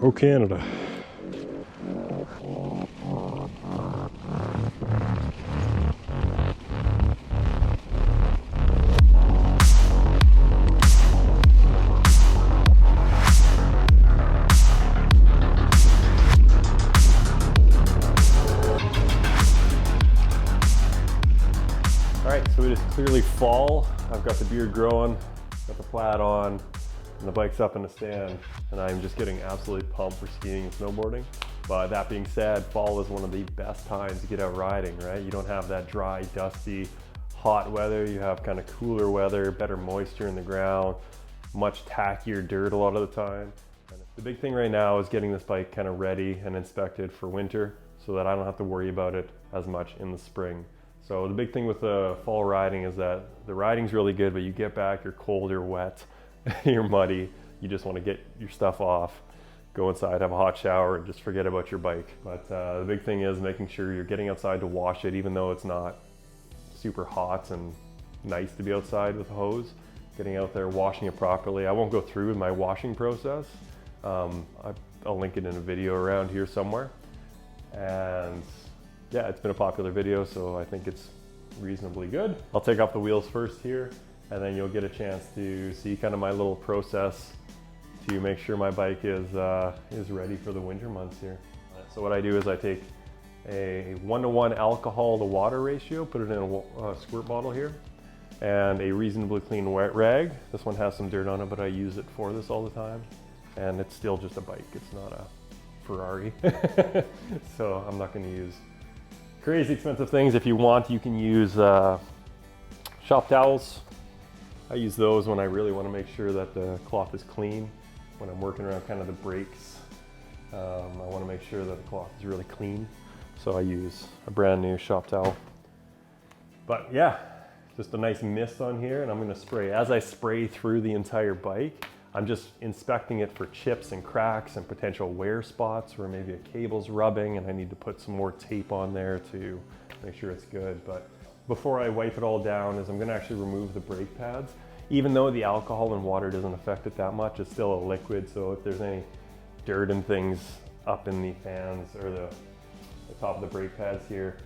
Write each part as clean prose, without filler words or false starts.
Oh, Canada. All right, so it is clearly fall. I've got the beard growing, got the plaid on, and the bike's up in the stand, and I'm just getting absolutely pumped for skiing and snowboarding. But that being said, fall is one of the best times to get out riding, right? You don't have that dry, dusty, hot weather. You have kind of cooler weather, better moisture in the ground, much tackier dirt a lot of the time. And the big thing right now is getting this bike kind of ready and inspected for winter so that I don't have to worry about it as much in the spring. So the big thing with the fall riding is that the riding's really good, but you get back, you're cold, you're wet, you're muddy, you just want to get your stuff off, go inside, have a hot shower, and just forget about your bike. But the big thing is making sure you're getting outside to wash it, even though it's not super hot and nice to be outside with a hose. Getting out there, washing it properly. I won't go through with my washing process. I'll link it in a video around here somewhere. And yeah, it's been a popular video, so I think it's reasonably good. I'll take off the wheels first here, and then you'll get a chance to see kind of my little process to make sure my bike is ready for the winter months here. So what I do is I take a 1-to-1 alcohol to water ratio, put it in a squirt bottle here, and a reasonably clean wet rag. This one has some dirt on it, but I use it for this all the time. And it's still just a bike, it's not a Ferrari. So I'm not gonna use crazy expensive things. If you want, you can use shop towels. I use those when I really want to make sure that the cloth is clean. When I'm working around kind of the brakes, I want to make sure that the cloth is really clean. So I use a brand new shop towel. But yeah, just a nice mist on here, and I'm going to spray. As I spray through the entire bike, I'm just inspecting it for chips and cracks and potential wear spots where maybe a cable's rubbing and I need to put some more tape on there to make sure it's good. But before I wipe it all down I'm going to actually remove the brake pads. Even though the alcohol and water doesn't affect it that much, it's still a liquid, so if there's any dirt and things up in the fans or the top of the brake pads here,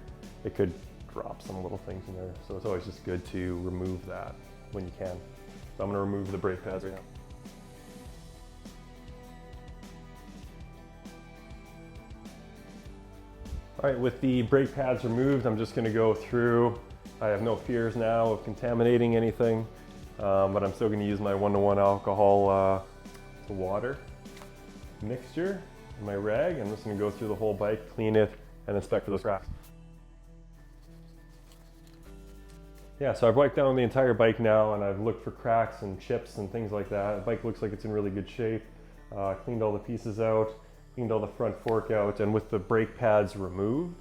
it could drop some little things in there. So it's always just good to remove that when you can. So I'm going to remove the brake pads right now. All right, with the brake pads removed, I'm just gonna go through. I have no fears now of contaminating anything, but I'm still gonna use my 1-to-1 alcohol to water mixture in my rag. I'm just gonna go through the whole bike, clean it, and inspect for those cracks. Yeah, so I've wiped down the entire bike now, and I've looked for cracks and chips and things like that. The bike looks like it's in really good shape. Cleaned all the pieces out. Cleaned all the front fork out, and with the brake pads removed,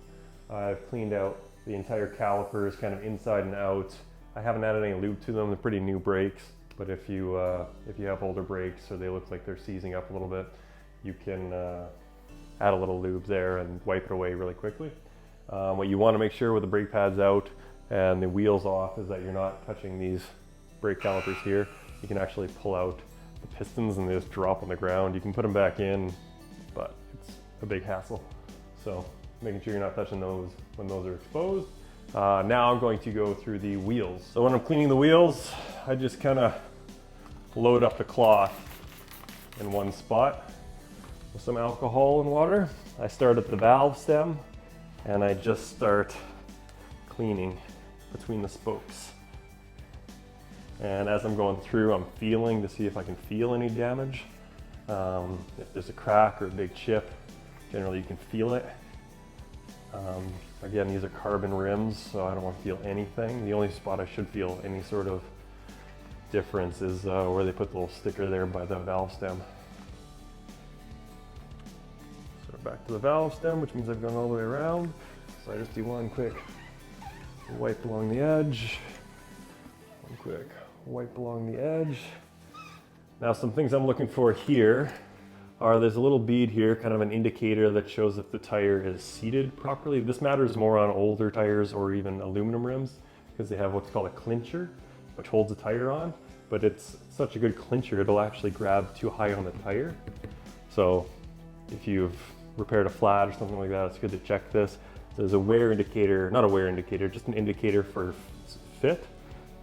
I've cleaned out the entire calipers kind of inside and out. I haven't added any lube to them. They're pretty new brakes, but if you have older brakes or they look like they're seizing up a little bit, you can add a little lube there and wipe it away really quickly. What you want to make sure with the brake pads out and the wheels off is that you're not touching these brake calipers here. You can actually pull out the pistons and they just drop on the ground. You can put them back in, but it's a big hassle. So making sure you're not touching those when those are exposed. Now I'm going to go through the wheels. So when I'm cleaning the wheels, I just kind of load up the cloth in one spot with some alcohol and water. I start at the valve stem and I just start cleaning between the spokes. And as I'm going through, I'm feeling to see if I can feel any damage. If there's a crack or a big chip, generally you can feel it. Again, these are carbon rims, so I don't want to feel anything. The only spot I should feel any sort of difference is where they put the little sticker there by the valve stem. So back to the valve stem, which means I've gone all the way around. So I just do one quick wipe along the edge, one quick wipe along the edge. Now some things I'm looking for here are there's a little bead here, kind of an indicator that shows if the tire is seated properly. This matters more on older tires or even aluminum rims because they have what's called a clincher, which holds the tire on, but it's such a good clincher it'll actually grab too high on the tire. So if you've repaired a flat or something like that, it's good to check this. There's a wear indicator, not a wear indicator, just an indicator for fit.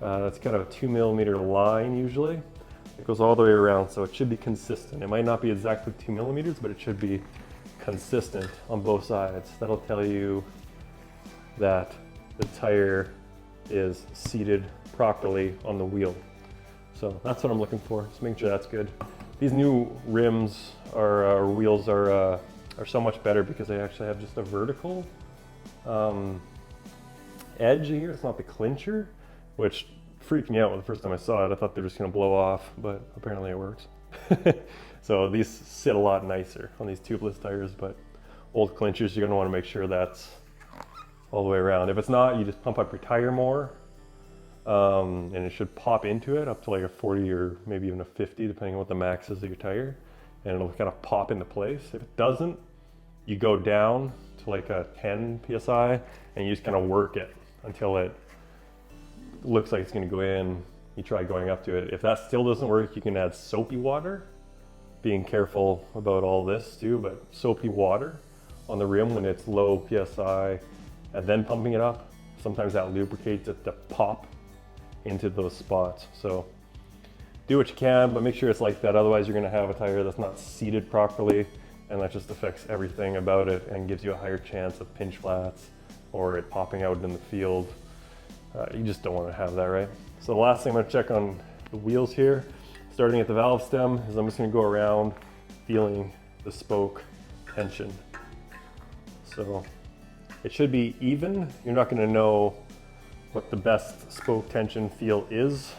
That's kind of a 2mm line usually. It goes all the way around, so it should be consistent. It might not be exactly 2mm, but it should be consistent on both sides. That'll tell you that the tire is seated properly on the wheel. So that's what I'm looking for, just making sure that's good. These new rims or wheels are so much better because they actually have just a vertical edge here. It's not the clincher, which freaked me out the first time I saw it. I thought they were just gonna blow off, but apparently it works. So these sit a lot nicer on these tubeless tires, but old clinchers, you're gonna wanna make sure that's all the way around. If it's not, you just pump up your tire more, and it should pop into it up to like a 40 or maybe even a 50, depending on what the max is of your tire, and it'll kind of pop into place. If it doesn't, you go down to like a 10 PSI and you just kind of work it until it looks like it's going to go in. You try going up to it. If that still doesn't work, you can add soapy water. Being careful about all this too, but soapy water on the rim when it's low PSI and then pumping it up, sometimes that lubricates it to pop into those spots. So do what you can, but make sure it's like that. Otherwise you're going to have a tire that's not seated properly, and that just affects everything about it and gives you a higher chance of pinch flats or it popping out in the field. You just don't want to have that, right? So the last thing I'm going to check on the wheels here, starting at the valve stem, is I'm just going to go around feeling the spoke tension. So it should be even. You're not going to know what the best spoke tension feel is.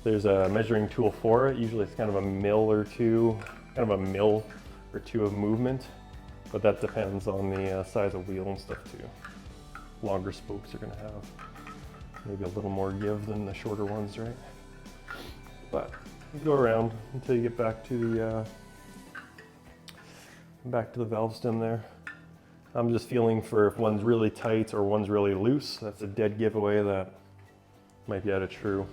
There's a measuring tool for it. Usually it's kind of a mil or two of movement, but that depends on the size of wheel and stuff too. Longer spokes are going to have maybe a little more give than the shorter ones, right? But you go around until you get back to the valve stem there. I'm just feeling for if one's really tight or one's really loose. That's a dead giveaway that might be out of true.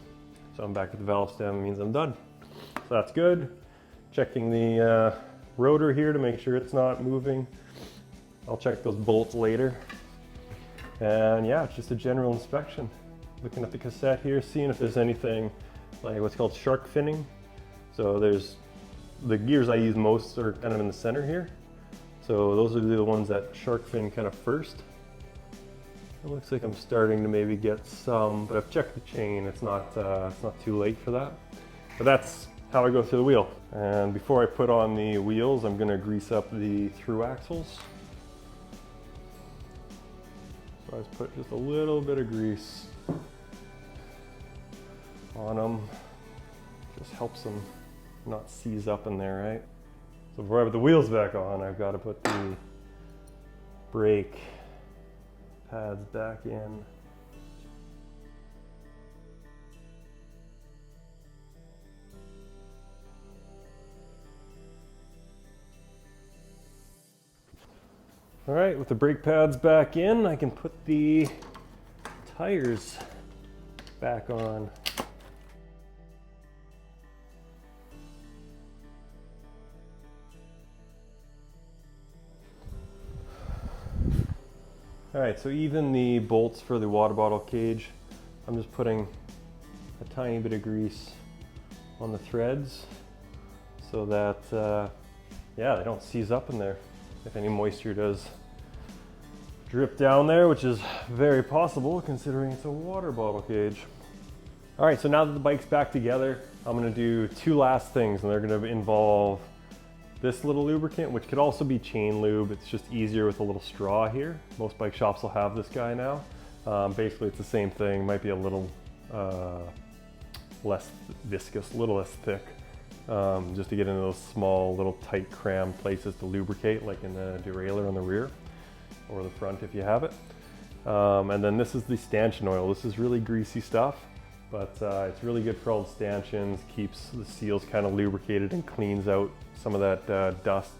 So I'm back at the valve stem, means I'm done. So that's good. Checking the rotor here to make sure it's not moving. I'll check those bolts later. And yeah, it's just a general inspection. Looking at the cassette here, seeing if there's anything like what's called shark finning. So there's the gears I use most are kind of in the center here. So those are the ones that shark fin kind of first. It looks like I'm starting to maybe get some, but I've checked the chain. It's not too late for that. But that's how I go through the wheel. And before I put on the wheels, I'm gonna grease up the through axles. So I just put just a little bit of grease on them. Just helps them not seize up in there, right? So before I put the wheels back on, I've got to put the brake pads back in. All right, with the brake pads back in, I can put the tires back on. All right, so even the bolts for the water bottle cage, I'm just putting a tiny bit of grease on the threads so that, yeah, they don't seize up in there. If any moisture does drip down there, which is very possible considering it's a water bottle cage. All right, so now that the bike's back together, I'm gonna do two last things, and they're gonna involve this little lubricant, which could also be chain lube. It's just easier with a little straw here. Most bike shops will have this guy now. Basically, it's the same thing. Might be a little less viscous, a little less thick, just to get into those small, little tight cram places to lubricate, like in the derailleur on the rear or the front if you have it. And then this is the stanchion oil. This is really greasy stuff, but it's really good for all the stanchions, keeps the seals kind of lubricated and cleans out some of that dust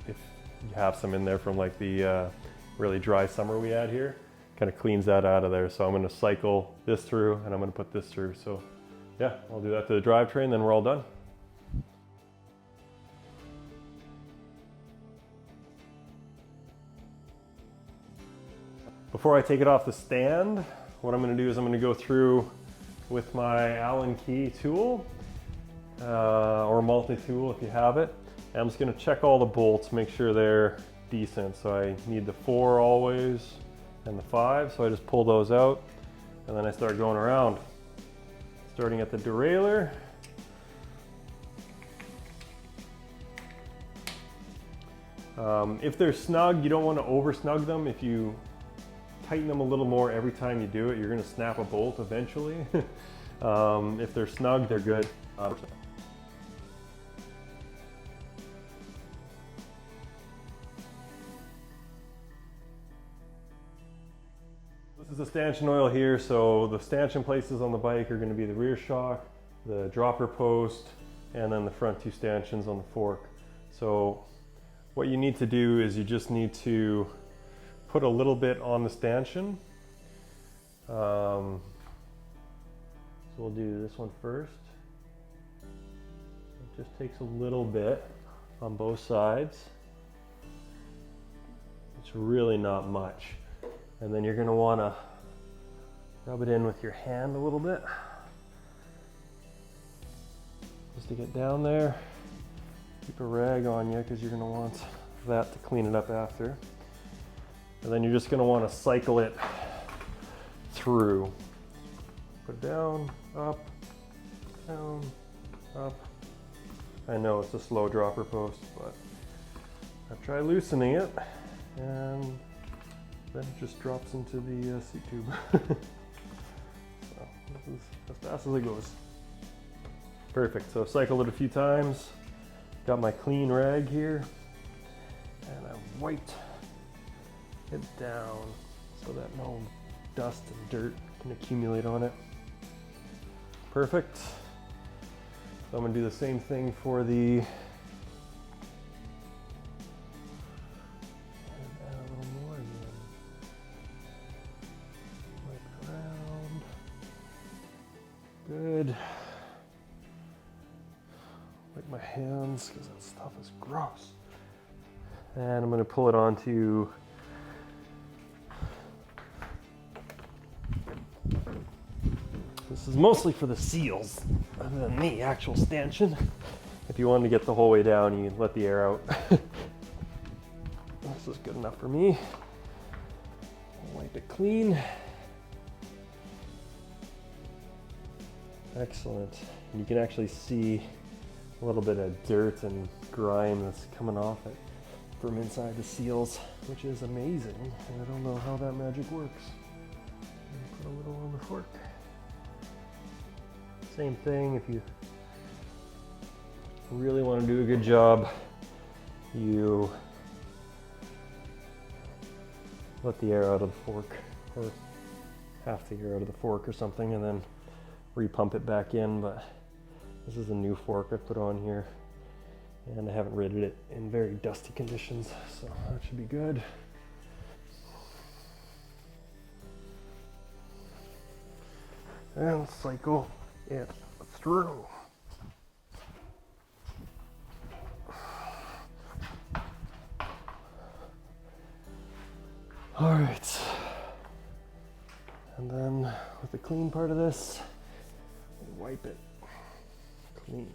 if you have some in there from like the really dry summer we had here. Kind of cleans that out of there. So I'm going to cycle this through and I'm going to put this through. So yeah, I'll do that to the drivetrain, then we're all done. Before I take it off the stand, what I'm going to do is I'm going to go through with my Allen key tool, or multi-tool if you have it. And I'm just going to check all the bolts, make sure they're decent. So I need the 4 always and the 5, so I just pull those out and then I start going around. Starting at the derailleur. If they're snug, you don't want to over snug them. If you tighten them a little more every time you do it, you're going to snap a bolt eventually. If they're snug, they're good. This is the stanchion oil here. So the stanchion places on the bike are going to be the rear shock, the dropper post, and then the front 2 stanchions on the fork. So what you need to do is you just need to put a little bit on the stanchion. So we'll do this one first. It just takes a little bit on both sides. It's really not much. And then you're going to want to rub it in with your hand a little bit, just to get down there. Keep a rag on you because you're going to want that to clean it up after. And then you're just going to want to cycle it through. Put it down, up, down, up. I know it's a slow dropper post, but I've tried loosening it and then it just drops into the seat tube. So this is as fast as it goes. Perfect, so I've cycled it a few times. Got my clean rag here and I wiped it down so that no dust and dirt can accumulate on it. Perfect. So I'm gonna do the same thing for the good. Wipe my hands because that stuff is gross. And I'm going to pull it onto this is mostly for the seals other than the actual stanchion. If you wanted to get the whole way down, you let the air out. This is good enough for me. Wipe it clean. Excellent. You can actually see a little bit of dirt and grime that's coming off it from inside the seals, which is amazing. And I don't know how that magic works. Put a little on the fork. Same thing, if you really want to do a good job, you let the air out of the fork, or half the air out of the fork or something, and then repump it back in. But this is a new fork I put on here and I haven't ridded it in very dusty conditions, so that should be good. And cycle it through. All right, and then with the clean part of this, wipe it clean.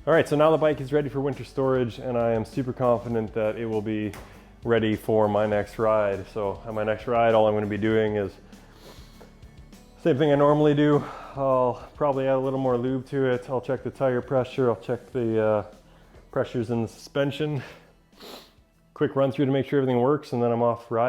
All right, so now the bike is ready for winter storage and I am super confident that it will be ready for my next ride. So on my next ride, all I'm going to be doing is same thing I normally do. I'll probably add a little more lube to it. I'll check the tire pressure. I'll check the pressures in the suspension. Quick run through to make sure everything works, and then I'm off riding.